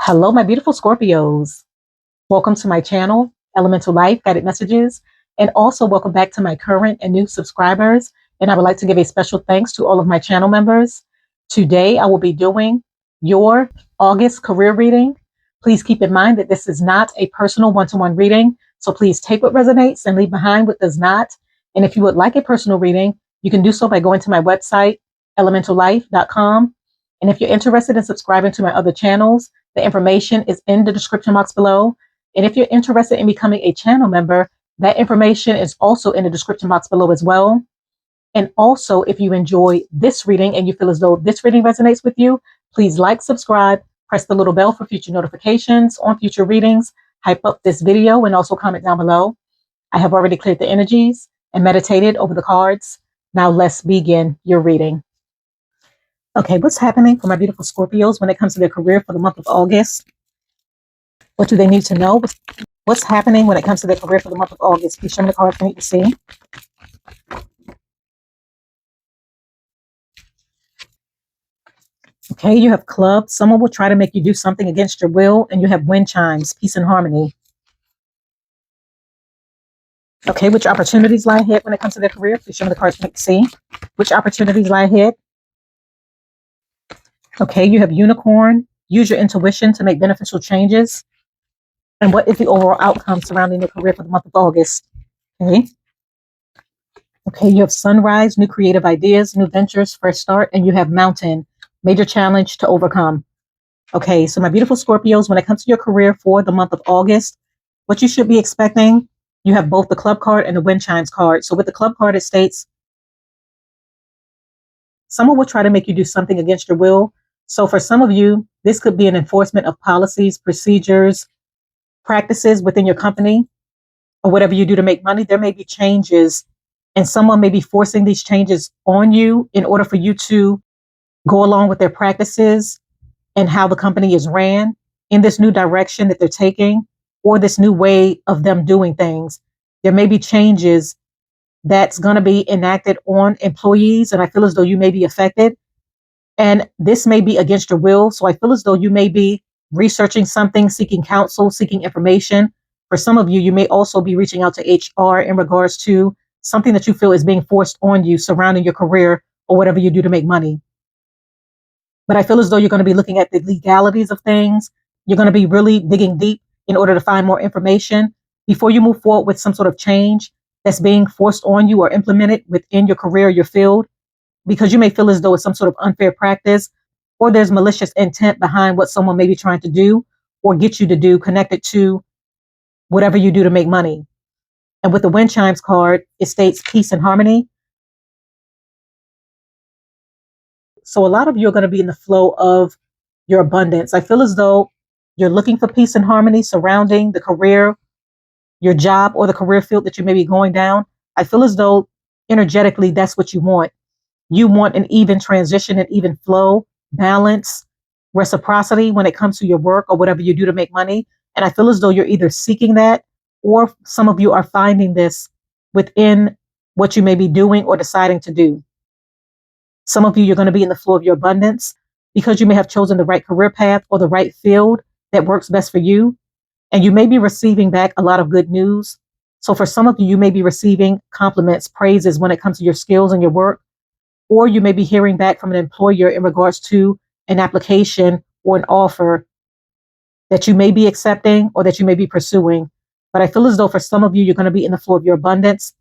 Hello, my beautiful Scorpios. Welcome to my channel, Elemental Life Guided Messages, and also welcome back to my current and new subscribers. And I would like to give a special thanks to all of my channel members. Today, I will be doing your August career reading. Please keep in mind that this is not a personal one-to-one reading, so please take what resonates and leave behind what does not. And if you would like a personal reading, you can do so by going to my website, elementallife.com. And if you're interested in subscribing to my other channels, the information is in the description box below. And if you're interested in becoming a channel member, that information is also in the description box below as well. And also, if you enjoy this reading and you feel as though this reading resonates with you, please like, subscribe, press the little bell for future notifications on future readings, hype up this video, and also comment down below. I have already cleared the energies and meditated over the cards. Now let's begin your reading. Okay, what's happening for my beautiful Scorpios when it comes to their career for the month of August? What do they need to know? What's happening when it comes to their career for the month of August? Please show me the cards I need to see. Okay, you have clubs. Someone will try to make you do something against your will, and you have wind chimes, peace and harmony. Okay, which opportunities lie ahead when it comes to their career? Please show me the cards I need to see. Which opportunities lie ahead? Okay, you have unicorn. Use your intuition to make beneficial changes. And what is the overall outcome surrounding your career for the month of August? Okay. Okay, you have sunrise, new creative ideas, new ventures, fresh start, and you have mountain, major challenge to overcome. Okay, so my beautiful Scorpios, when it comes to your career for the month of August, what you should be expecting, you have both the club card and the wind chimes card. So with the club card, it states, someone will try to make you do something against your will. So for some of you, this could be an enforcement of policies, procedures, practices within your company, or whatever you do to make money. There may be changes, and someone may be forcing these changes on you in order for you to go along with their practices and how the company is ran in this new direction that they're taking, or this new way of them doing things. There may be changes that's going to be enacted on employees, and I feel as though you may be affected. And this may be against your will. So I feel as though you may be researching something, seeking counsel, seeking information. For some of you, you may also be reaching out to HR in regards to something that you feel is being forced on you surrounding your career or whatever you do to make money. But I feel as though you're going to be looking at the legalities of things. You're going to be really digging deep in order to find more information before you move forward with some sort of change that's being forced on you or implemented within your career, your field, because you may feel as though it's some sort of unfair practice, or there's malicious intent behind what someone may be trying to do or get you to do connected to whatever you do to make money. And with the wind chimes card, it states peace and harmony. So a lot of you are going to be in the flow of your abundance. I feel as though you're looking for peace and harmony surrounding the career, your job, or the career field that you may be going down. I feel as though energetically that's what you want. You want an even transition, an even flow, balance, reciprocity when it comes to your work or whatever you do to make money. And I feel as though you're either seeking that, or some of you are finding this within what you may be doing or deciding to do. Some of you, you're going to be in the flow of your abundance because you may have chosen the right career path or the right field that works best for you. And you may be receiving back a lot of good news. So for some of you, you may be receiving compliments, praises when it comes to your skills and your work. Or you may be hearing back from an employer in regards to an application or an offer that you may be accepting or that you may be pursuing. But I feel as though for some of you, you're going to be in the flow of your abundance.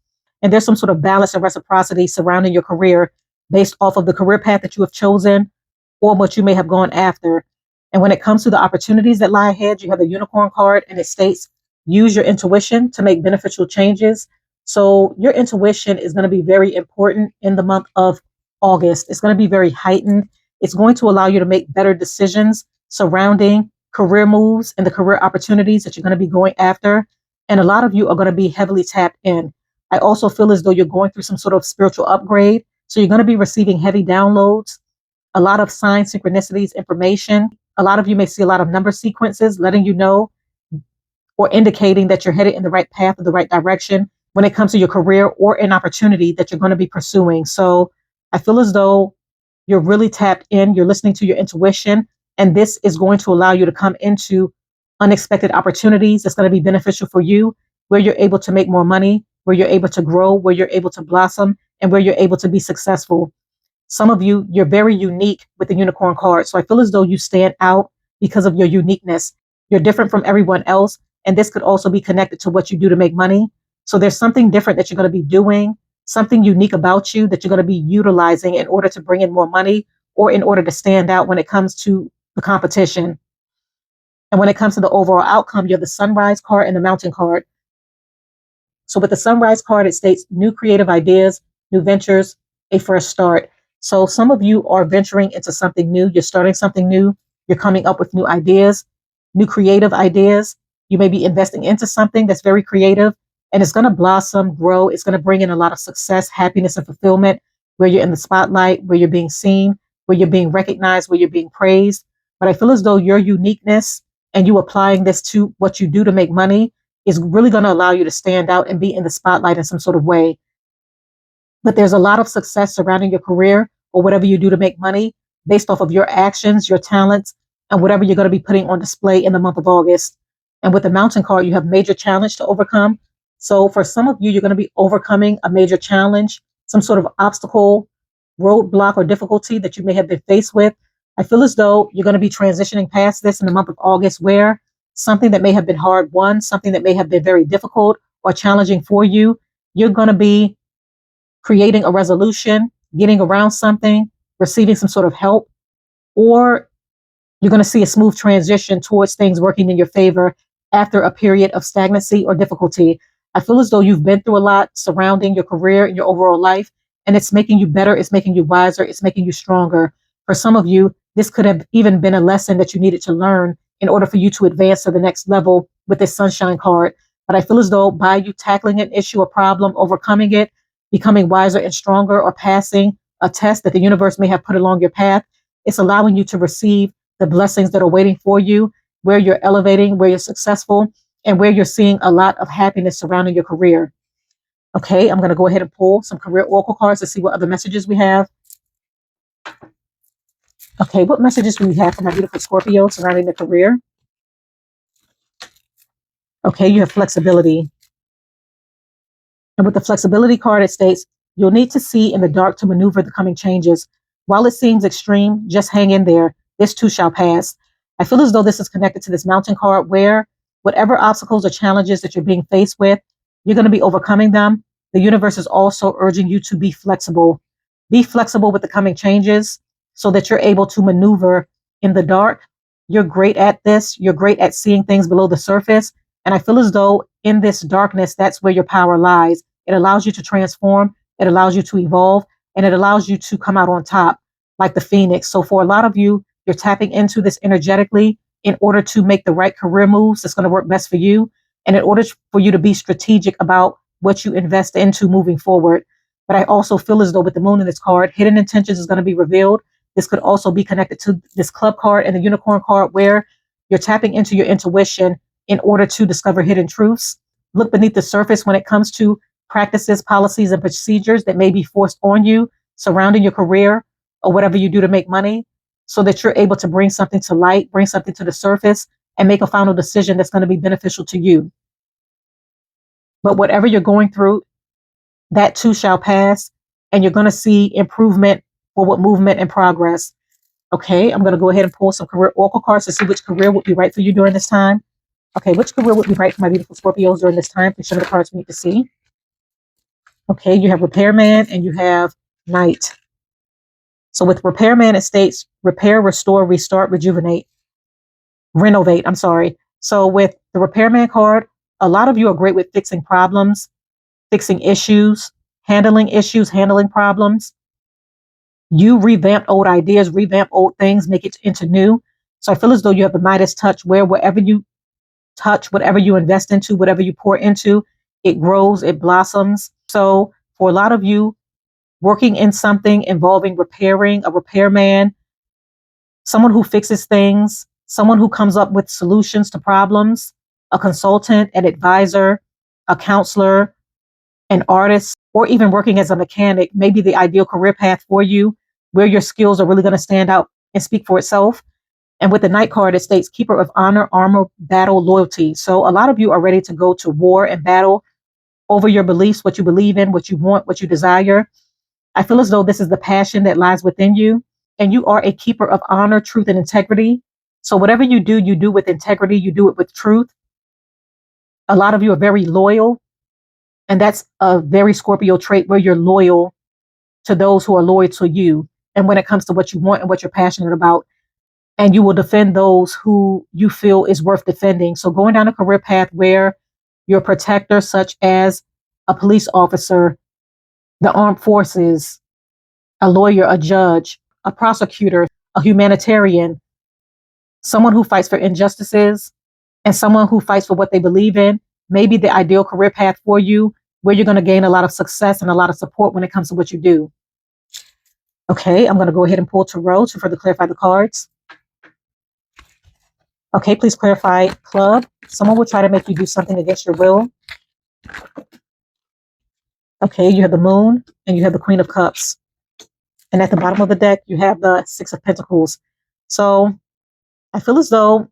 And there's some sort of balance and reciprocity surrounding your career based off of the career path that you have chosen or what you may have gone after. And when it comes to the opportunities that lie ahead, you have the unicorn card, and it states, use your intuition to make beneficial changes. So your intuition is going to be very important in the month of August. It's going to be very heightened. It's going to allow you to make better decisions surrounding career moves and the career opportunities that you're going to be going after. And a lot of you are going to be heavily tapped in. I also feel as though you're going through some sort of spiritual upgrade. So you're going to be receiving heavy downloads, a lot of signs, synchronicities, information. A lot of you may see a lot of number sequences letting you know or indicating that you're headed in the right path or the right direction when it comes to your career or an opportunity that you're going to be pursuing. So I feel as though you're really tapped in. You're listening to your intuition. And this is going to allow you to come into unexpected opportunities that's going to be beneficial for you, where you're able to make more money, where you're able to grow, where you're able to blossom, and where you're able to be successful. Some of you, you're very unique with the unicorn card. So I feel as though you stand out because of your uniqueness. You're different from everyone else. And this could also be connected to what you do to make money. So there's something different that you're going to be doing, something unique about you that you're going to be utilizing in order to bring in more money or in order to stand out when it comes to the competition. And when it comes to the overall outcome, you have the sunrise card and the mountain card. So with the sunrise card, it states new creative ideas, new ventures, a fresh start. So some of you are venturing into something new. You're starting something new. You're coming up with new ideas, new creative ideas. You may be investing into something that's very creative and it's going to blossom, grow. It's going to bring in a lot of success, happiness, and fulfillment where you're in the spotlight, where you're being seen, where you're being recognized, where you're being praised. But I feel as though your uniqueness and you applying this to what you do to make money is really going to allow you to stand out and be in the spotlight in some sort of way. But there's a lot of success surrounding your career or whatever you do to make money based off of your actions, your talents, and whatever you're going to be putting on display in the month of August. And with the mountain card, you have major challenge to overcome. So for some of you, you're going to be overcoming a major challenge, some sort of obstacle, roadblock, or difficulty that you may have been faced with. I feel as though you're going to be transitioning past this in the month of August, where something that may have been hard won, something that may have been very difficult or challenging for you, you're going to be creating a resolution, getting around something, receiving some sort of help, or you're going to see a smooth transition towards things working in your favor after a period of stagnancy or difficulty. I feel as though you've been through a lot surrounding your career and your overall life, and it's making you better, it's making you wiser, it's making you stronger. For some of you, this could have even been a lesson that you needed to learn in order for you to advance to the next level with this sunshine card. But I feel as though by you tackling an issue, a problem, overcoming it, becoming wiser and stronger, or passing a test that the universe may have put along your path, it's allowing you to receive the blessings that are waiting for you, where you're elevating, where you're successful, and where you're seeing a lot of happiness surrounding your career. Okay, I'm going to go ahead and pull some career oracle cards to see what other messages we have. Okay, what messages do we have for my beautiful Scorpio surrounding their career? Okay, you have flexibility. And with the flexibility card, it states, you'll need to see in the dark to maneuver the coming changes. While it seems extreme, just hang in there. This too shall pass. I feel as though this is connected to this mountain card where whatever obstacles or challenges that you're being faced with, you're going to be overcoming them. The universe is also urging you to be flexible. Be flexible with the coming changes so that you're able to maneuver in the dark. You're great at this. You're great at seeing things below the surface. And I feel as though in this darkness, that's where your power lies. It allows you to transform. It allows you to evolve, and it allows you to come out on top like the phoenix. So for a lot of you, you're tapping into this energetically in order to make the right career moves that's going to work best for you, and in order for you to be strategic about what you invest into moving forward. But I also feel as though with the moon in this card, hidden intentions is going to be revealed. This could also be connected to this club card and the unicorn card where you're tapping into your intuition in order to discover hidden truths. Look beneath the surface when it comes to practices, policies, and procedures that may be forced on you surrounding your career or whatever you do to make money, so that you're able to bring something to light, bring something to the surface, and make a final decision that's going to be beneficial to you. But whatever you're going through, that too shall pass, and you're going to see improvement, forward movement, and progress. Okay, I'm going to go ahead and pull some career oracle cards to see which career would be right for you during this time. Okay, which career would be right for my beautiful Scorpios during this time? Please show me the cards we need to see. Okay, you have repairman and you have knight. So with repairman, it states repair, restore, restart, rejuvenate, renovate. I'm sorry. So with the repairman card, a lot of you are great with fixing problems, fixing issues, handling problems. You revamp old ideas, revamp old things, make it into new. So I feel as though you have the Midas touch where wherever you touch, whatever you invest into, whatever you pour into, it grows, it blossoms. So for a lot of you, working in something involving repairing, a repairman, someone who fixes things, someone who comes up with solutions to problems, a consultant, an advisor, a counselor, an artist, or even working as a mechanic may be the ideal career path for you, where your skills are really going to stand out and speak for itself. And with the Knight card, it states keeper of honor, armor, battle, loyalty. So a lot of you are ready to go to war and battle over your beliefs, what you believe in, what you want, what you desire. I feel as though this is the passion that lies within you, and you are a keeper of honor, truth, and integrity. So whatever you do with integrity, you do it with truth. A lot of you are very loyal, and that's a very Scorpio trait where you're loyal to those who are loyal to you. And when it comes to what you want and what you're passionate about, and you will defend those who you feel is worth defending. So going down a career path where you're a protector, such as a police officer, the armed forces, a lawyer, a judge, a prosecutor, a humanitarian, someone who fights for injustices, and someone who fights for what they believe in, may be the ideal career path for you, where you're going to gain a lot of success and a lot of support when it comes to what you do. Okay, I'm going to go ahead and pull Tarot to further clarify the cards. Okay, please clarify club. Someone will try to make you do something against your will. Okay, you have the moon and you have the Queen of Cups. And at the bottom of the deck, you have the Six of Pentacles. So I feel as though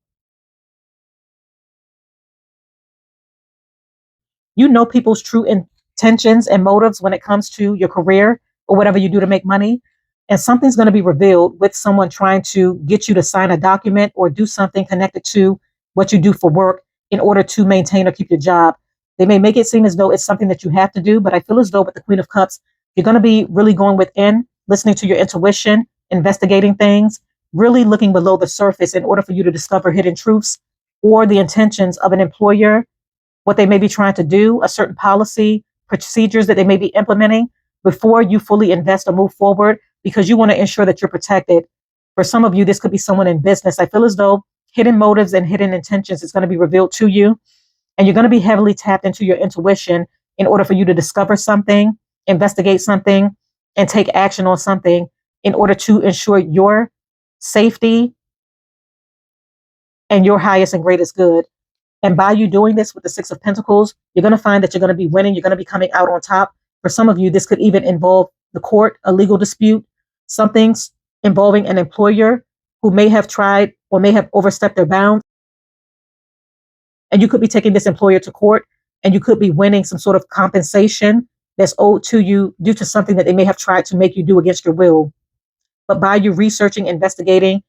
you know people's true intentions and motives when it comes to your career or whatever you do to make money. And something's going to be revealed with someone trying to get you to sign a document or do something connected to what you do for work in order to maintain or keep your job. They may make it seem as though it's something that you have to do, but I feel as though with the Queen of Cups, you're going to be really going within, listening to your intuition, investigating things, really looking below the surface in order for you to discover hidden truths or the intentions of an employer, what they may be trying to do, a certain policy, procedures that they may be implementing before you fully invest or move forward, because you want to ensure that you're protected. For some of you, this could be someone in business. I feel as though hidden motives and hidden intentions is going to be revealed to you, and you're going to be heavily tapped into your intuition in order for you to discover something, investigate something, and take action on something in order to ensure your safety and your highest and greatest good. And by you doing this with the Six of Pentacles, you're going to find that you're going to be winning. You're going to be coming out on top. For some of you, this could even involve the court, a legal dispute, something involving an employer who may have tried or may have overstepped their bounds. And you could be taking this employer to court, and you could be winning some sort of compensation that's owed to you due to something that they may have tried to make you do against your will. But by you researching, investigating,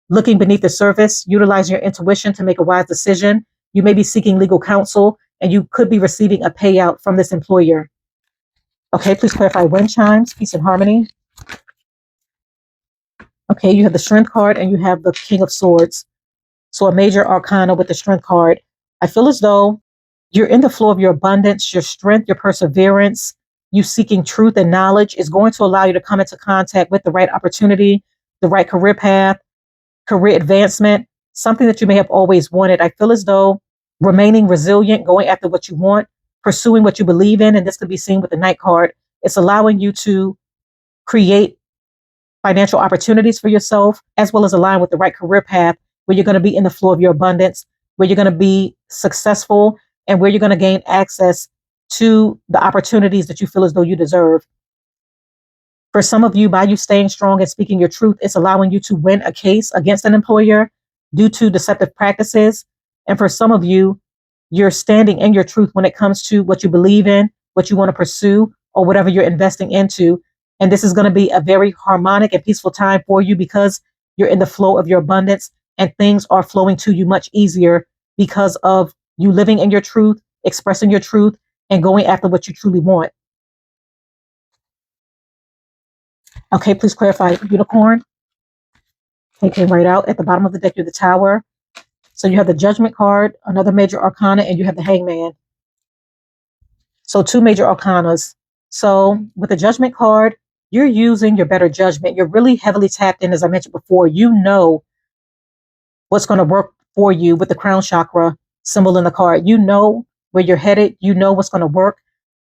looking beneath the surface, utilizing your intuition to make a wise decision, you may be seeking legal counsel, and you could be receiving a payout from this employer. Okay, please clarify wind chimes, peace and harmony. Okay, you have the Strength card and you have the King of Swords. So a major arcana with the Strength card. I feel as though you're in the flow of your abundance, your strength, your perseverance, you seeking truth and knowledge is going to allow you to come into contact with the right opportunity, the right career path, career advancement, something that you may have always wanted. I feel as though remaining resilient, going after what you want, pursuing what you believe in, and this could be seen with the Knight card, it's allowing you to create financial opportunities for yourself, as well as align with the right career path where you're going to be in the flow of your abundance, where you're going to be successful, and where you're going to gain access to the opportunities that you feel as though you deserve. For some of you, by you staying strong and speaking your truth, it's allowing you to win a case against an employer due to deceptive practices. And for some of you, you're standing in your truth when it comes to what you believe in, what you want to pursue, or whatever you're investing into. And this is going to be a very harmonic and peaceful time for you because you're in the flow of your abundance and things are flowing to you much easier because of you living in your truth, expressing your truth, and going after what you truly want. Okay, please clarify unicorn. It came right out. At the bottom of the deck, you're the Tower. So you have the Judgment card, another major arcana, and you have the Hangman. So two major arcanas. So with the Judgment card, you're using your better judgment. You're really heavily tapped in, as I mentioned before. You know what's going to work for you with the crown chakra symbol in the card. You know where you're headed. You know what's going to work.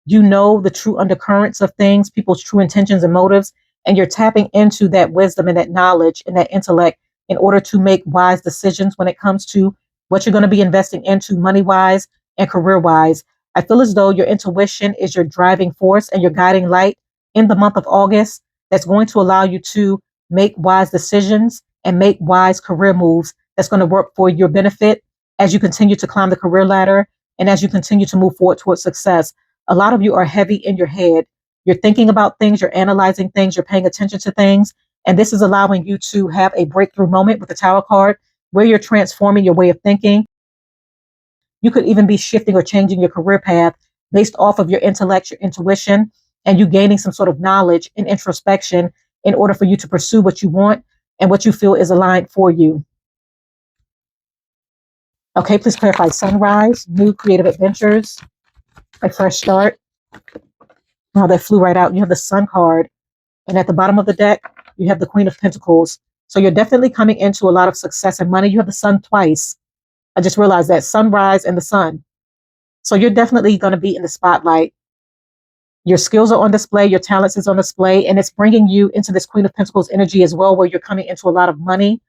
You know the true undercurrents of things, people's true intentions and motives. And you're tapping into that wisdom and that knowledge and that intellect in order to make wise decisions when it comes to what you're going to be investing into money-wise and career-wise. I feel as though your intuition is your driving force and your guiding light in the month of August that's going to allow you to make wise decisions and make wise career moves that's going to work for your benefit as you continue to climb the career ladder and as you continue to move forward towards success. A lot of you are heavy in your head. You're thinking about things, you're analyzing things, you're paying attention to things. And this is allowing you to have a breakthrough moment with the Tower card where you're transforming your way of thinking. You could even be shifting or changing your career path based off of your intellect, your intuition, and you gaining some sort of knowledge and introspection in order for you to pursue what you want and what you feel is aligned for you. Okay, please clarify sunrise, new creative adventures, a fresh start. Now that flew right out. You have the Sun card. And at the bottom of the deck, you have the Queen of Pentacles. So you're definitely coming into a lot of success and money. You have the Sun twice. I just realized that sunrise and the sun. So you're definitely going to be in the spotlight. Your skills are on display. Your talents is on display. And it's bringing you into this Queen of Pentacles energy as well, where you're coming into a lot of money.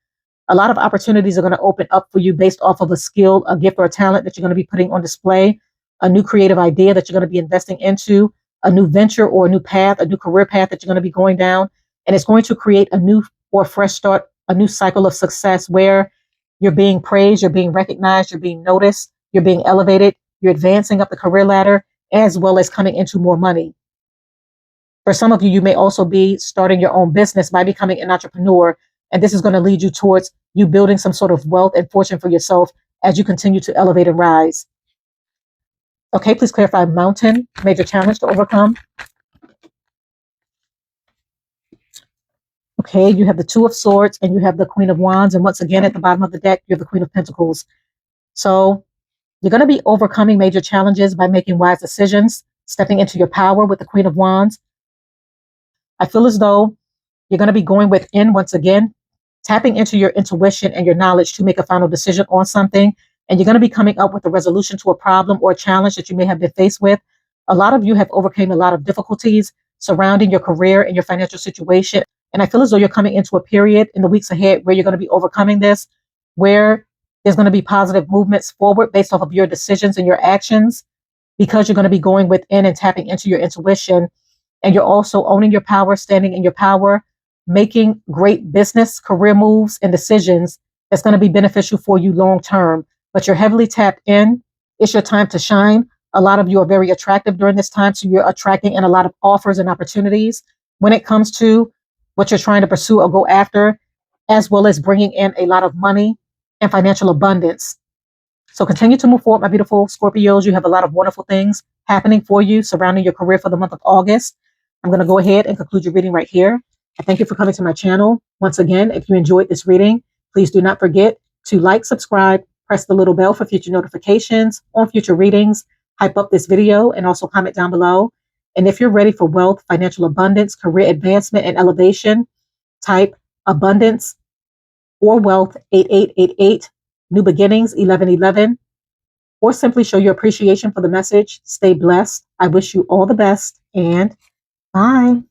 A lot of opportunities are going to open up for you based off of a skill, a gift, or a talent that you're going to be putting on display, a new creative idea that you're going to be investing into, a new venture or a new path, a new career path that you're going to be going down. And it's going to create a new or fresh start, a new cycle of success where you're being praised, you're being recognized, you're being noticed, you're being elevated, you're advancing up the career ladder, as well as coming into more money. For some of you, you may also be starting your own business by becoming an entrepreneur. And this is going to lead you towards you building some sort of wealth and fortune for yourself as you continue to elevate and rise. Okay, please clarify mountain, major challenge to overcome. Okay, you have the Two of Swords and you have the Queen of Wands. And once again, at the bottom of the deck, you have the Queen of Pentacles. So you're going to be overcoming major challenges by making wise decisions, stepping into your power with the Queen of Wands. I feel as though you're going to be going within once again, tapping into your intuition and your knowledge to make a final decision on something. And you're going to be coming up with a resolution to a problem or a challenge that you may have been faced with. A lot of you have overcome a lot of difficulties surrounding your career and your financial situation. And I feel as though you're coming into a period in the weeks ahead where you're going to be overcoming this, where there's going to be positive movements forward based off of your decisions and your actions, because you're going to be going within and tapping into your intuition. And you're also owning your power, standing in your power, making great business, career moves and decisions that's going to be beneficial for you long term. But you're heavily tapped in. It's your time to shine. A lot of you are very attractive during this time, so you're attracting in a lot of offers and opportunities when it comes to what you're trying to pursue or go after, as well as bringing in a lot of money and financial abundance. So continue to move forward, my beautiful Scorpios. You have a lot of wonderful things happening for you surrounding your career for the month of August. I'm going to go ahead and conclude your reading right here. I thank you for coming to my channel. Once again, if you enjoyed this reading, please do not forget to like, subscribe, press the little bell for future notifications on future readings, hype up this video, and also comment down below. And if you're ready for wealth, financial abundance, career advancement, and elevation, type abundance or wealth 8888, new beginnings 1111, or simply show your appreciation for the message. Stay blessed. I wish you all the best, and bye.